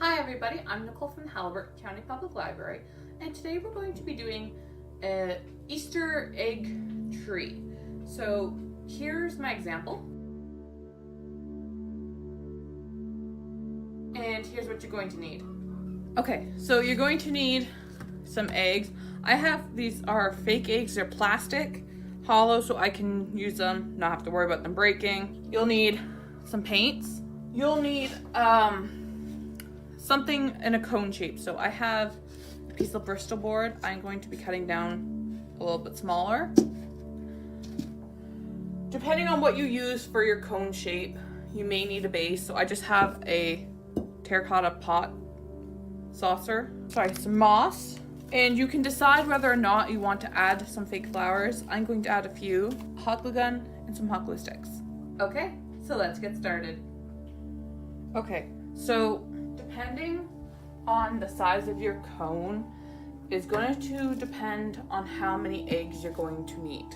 Hi everybody, I'm Nicole from the Haliburton County Public Library, and today we're going to be doing an Easter egg tree. So here's my example, and here's what you're going to need. Okay, so you're going to need some eggs. I have, these are fake eggs, they're plastic, hollow, so I can use them, not have to worry about them breaking. You'll need some paints. You'll need something in a cone shape. So I have a piece of Bristol board. I'm going to be cutting down a little bit smaller. Depending on what you use for your cone shape, you may need a base. So I just have a terracotta pot saucer. Sorry, some moss. And you can decide whether or not you want to add some fake flowers. I'm going to add a few, hot glue gun, and some hot glue sticks. Okay, so let's get started. Okay, so depending on the size of your cone is going to depend on how many eggs you're going to need.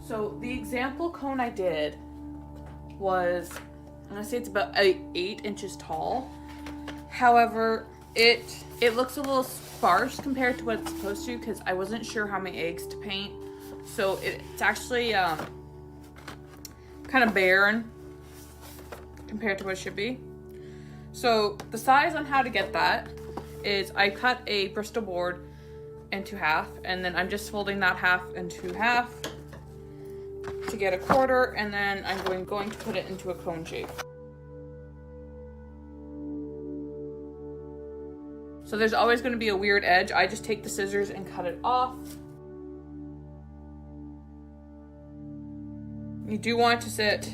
So the example cone I did was, I'm gonna say it's about 8 inches tall. However, it looks a little sparse compared to what it's supposed to because I wasn't sure how many eggs to paint. So it's actually kind of barren compared to what it should be. So the size on how to get that is I cut a Bristol board into half, and then I'm just folding that half into half to get a quarter, and then I'm going to put it into a cone shape. So there's always going to be a weird edge. I just take the scissors and cut it off. You do want it to sit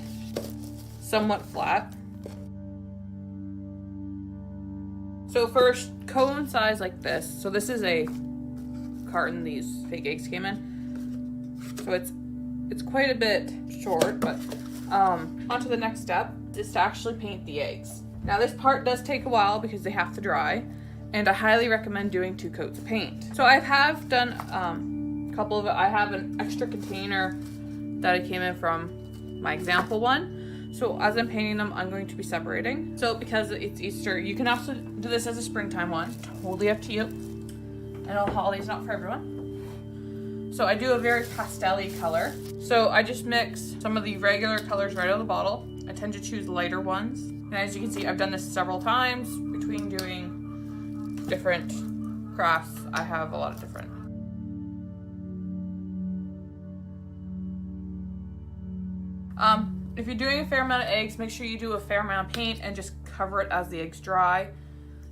somewhat flat. So for cone size like this, so this is a carton these fake eggs came in. So it's quite a bit short, but on to the next step is to actually paint the eggs. Now this part does take a while because they have to dry, and I highly recommend doing 2 coats of paint. So I have done a couple of it. I have an extra container that I came in from my example one. So as I'm painting them, I'm going to be separating. So because it's Easter, you can also do this as a springtime one, totally up to you. I know holly's not for everyone. So I do a very pastel-y color. So I just mix some of the regular colors right out of the bottle. I tend to choose lighter ones. And as you can see, I've done this several times. Between doing different crafts, I have a lot of different. If you're doing a fair amount of eggs, make sure you do a fair amount of paint and just cover it as the eggs dry.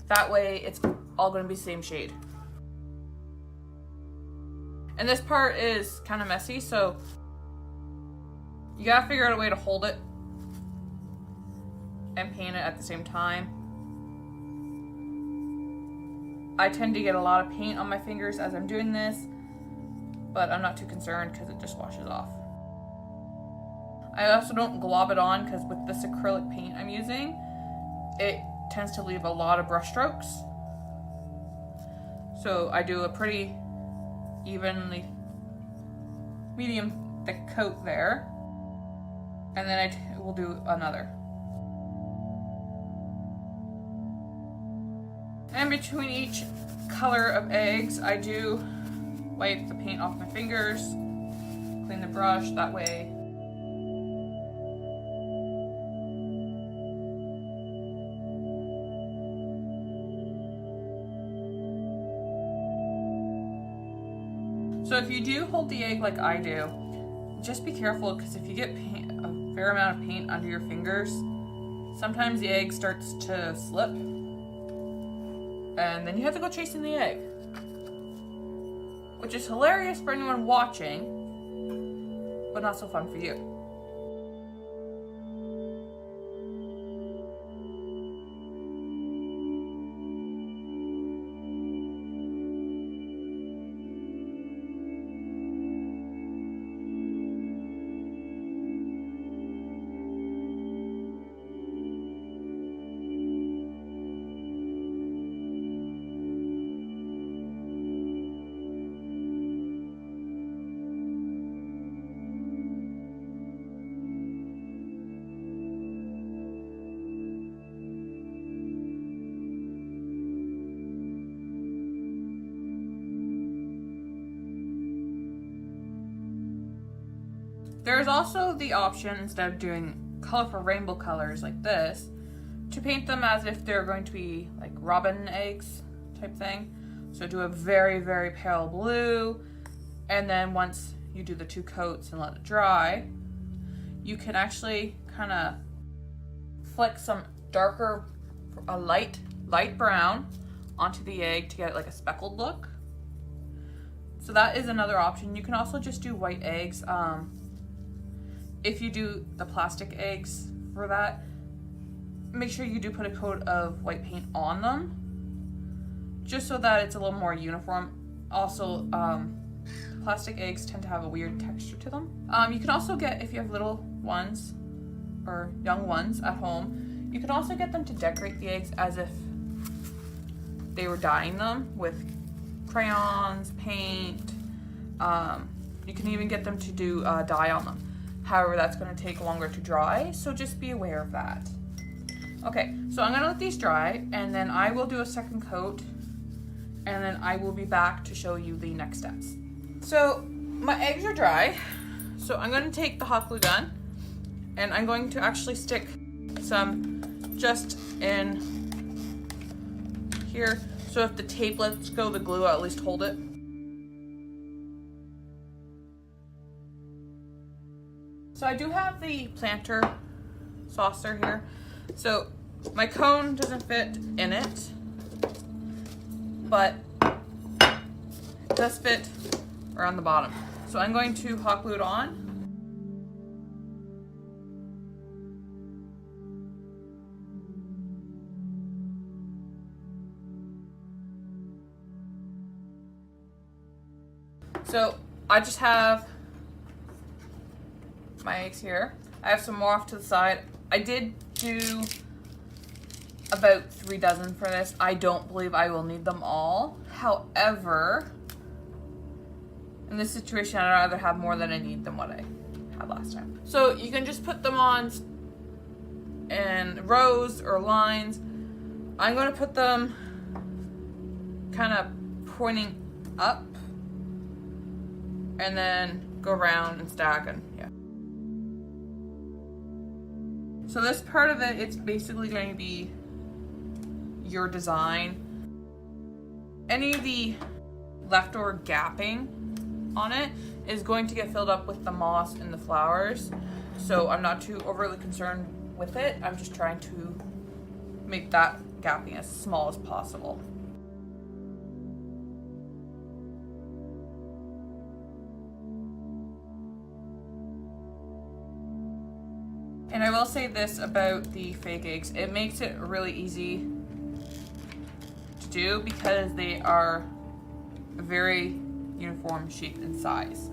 That way it's all going to be the same shade. And this part is kind of messy, so you gotta figure out a way to hold it and paint it at the same time. I tend to get a lot of paint on my fingers as I'm doing this, but I'm not too concerned because it just washes off. I also don't glob it on because with this acrylic paint I'm using, it tends to leave a lot of brush strokes. So I do a pretty evenly medium thick coat there, and then I will do another. And between each color of eggs, I do wipe the paint off my fingers, clean the brush, that way So if you do hold the egg like I do, just be careful because if you get a fair amount of paint under your fingers, sometimes the egg starts to slip and then you have to go chasing the egg, which is hilarious for anyone watching, but not so fun for you. There's also the option, instead of doing colorful rainbow colors like this, to paint them as if they're going to be like robin eggs type thing. So do a very, very pale blue, and then once you do the 2 coats and let it dry, you can actually kind of flick some darker, a light brown onto the egg to get like a speckled look. So that is another option. You can also just do white eggs. If you do the plastic eggs for that, make sure you do put a coat of white paint on them, just so that it's a little more uniform. Also, plastic eggs tend to have a weird texture to them. You can also get, if you have little ones or young ones at home, you can also get them to decorate the eggs as if they were dyeing them with crayons, paint. You can even get them to do dye on them. However, that's going to take longer to dry, so just be aware of that. Okay, so I'm going to let these dry, and then I will do a second coat, and then I will be back to show you the next steps. So my eggs are dry, so I'm going to take the hot glue gun, and I'm going to actually stick some just in here, so if the tape lets go the glue, I'll at least hold it. So I do have the planter saucer here. So my cone doesn't fit in it, but it does fit around the bottom. So I'm going to hot glue it on. So I just have my eggs here. I have some more off to the side. I did do about 3 dozen for this. I don't believe I will need them all. However, in this situation, I'd rather have more than I need than what I had last time. So you can just put them on in rows or lines. I'm going to put them kind of pointing up and then go around and stack, and yeah. So this part of it, it's basically going to be your design. Any of the leftover gapping on it is going to get filled up with the moss and the flowers. So I'm not too overly concerned with it. I'm just trying to make that gapping as small as possible. And I will say this about the fake eggs, it makes it really easy to do because they are a very uniform shape and size.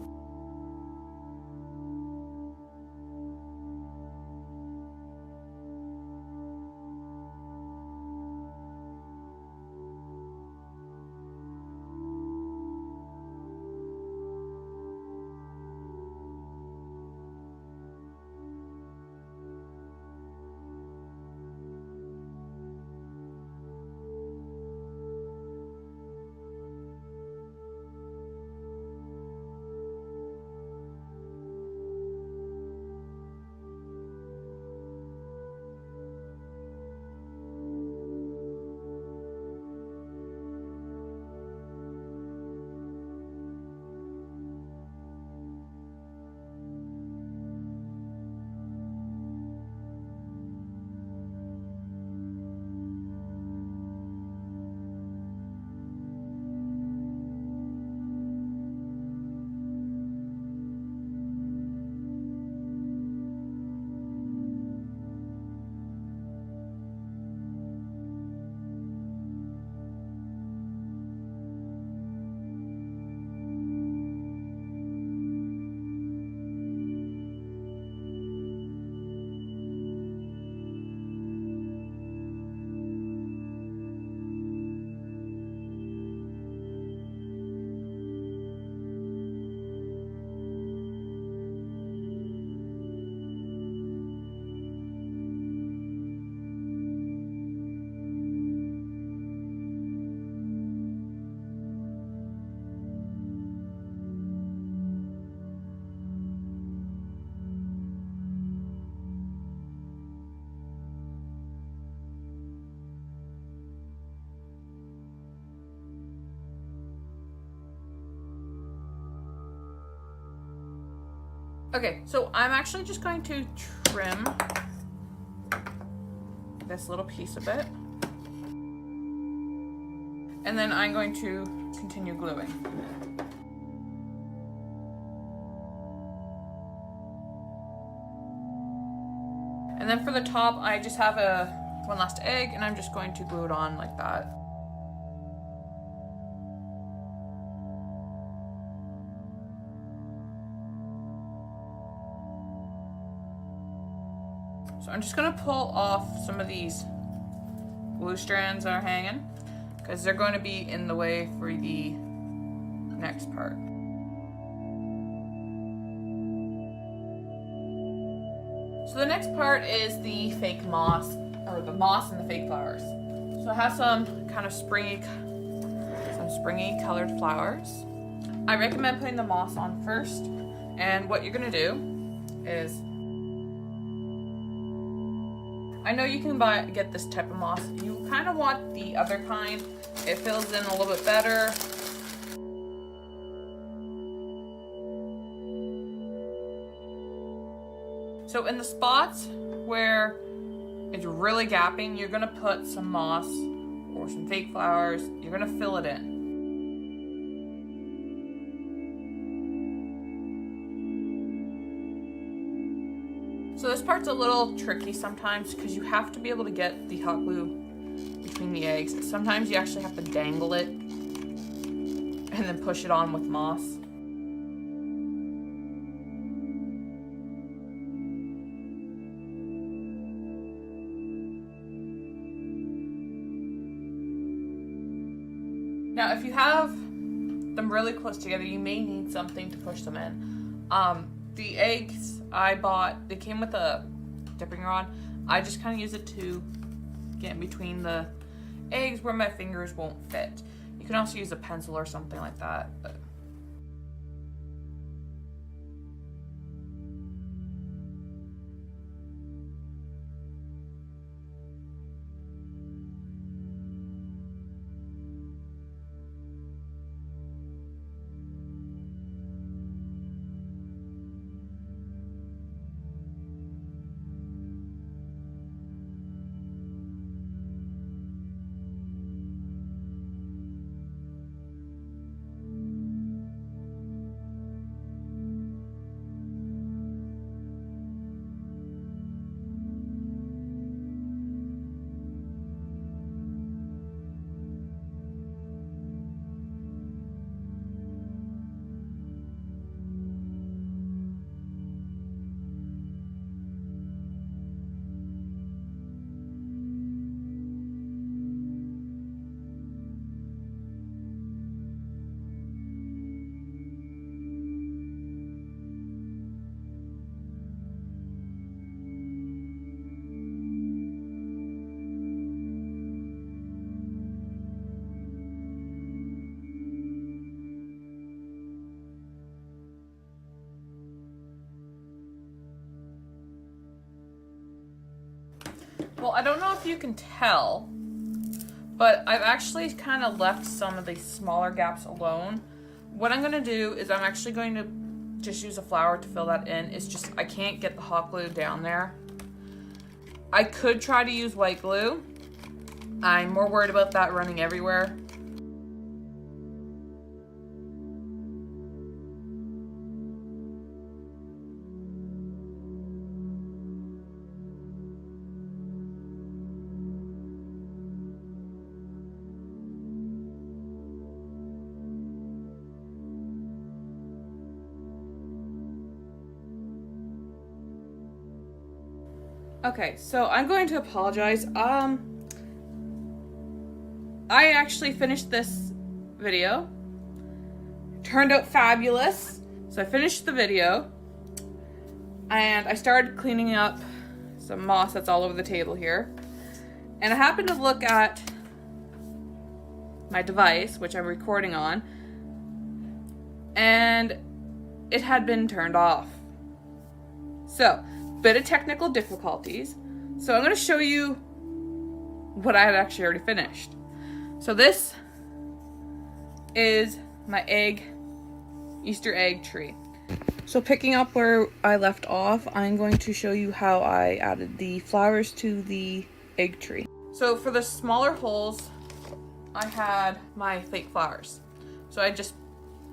Okay, so I'm actually just going to trim this little piece of it. And then I'm going to continue gluing. And then for the top, I just have one last egg, and I'm just going to glue it on like that. So I'm just gonna pull off some of these glue strands that are hanging, because they're going to be in the way for the next part. So the next part is the fake moss, or the moss and the fake flowers. So I have some kind of springy colored flowers. I recommend putting the moss on first, and what you're gonna do is, I know you can get this type of moss. You kind of want the other kind. It fills in a little bit better. So in the spots where it's really gapping, you're gonna put some moss or some fake flowers. You're gonna fill it in. So this part's a little tricky sometimes because you have to be able to get the hot glue between the eggs. Sometimes you actually have to dangle it and then push it on with moss. Now, if you have them really close together, you may need something to push them in. The eggs I bought, they came with a dipping rod. I just kind of use it to get in between the eggs where my fingers won't fit. You can also use a pencil or something like that. But well, I don't know if you can tell, but I've actually kind of left some of the smaller gaps alone. What I'm going to do is I'm actually going to just use a flower to fill that in. It's just, I can't get the hot glue down there. I could try to use white glue. I'm more worried about that running everywhere. Okay, so I'm going to apologize. I actually finished this video. Turned out fabulous. So I finished the video and I started cleaning up some moss that's all over the table here. And I happened to look at my device, which I'm recording on, and it had been turned off. So, bit of technical difficulties. So I'm going to show you what I had actually already finished. So this is my Easter egg tree. So picking up where I left off, I'm going to show you how I added the flowers to the egg tree. So for the smaller holes, I had my fake flowers. So I just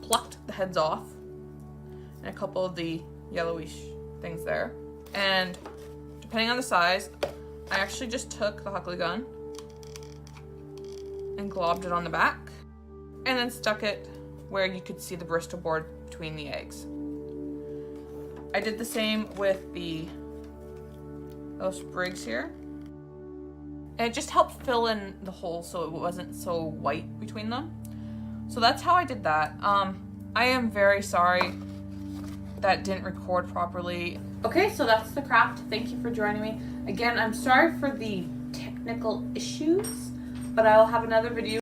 plucked the heads off and a couple of the yellowish things there. And depending on the size, I actually just took the Huckley gun and globbed it on the back and then stuck it where you could see the Bristol board between the eggs. I did the same with the little sprigs here. And it just helped fill in the hole so it wasn't so white between them. So that's how I did that. I am very sorry that didn't record properly. Okay, so that's the craft. Thank you for joining me. Again, I'm sorry for the technical issues, but I will have another video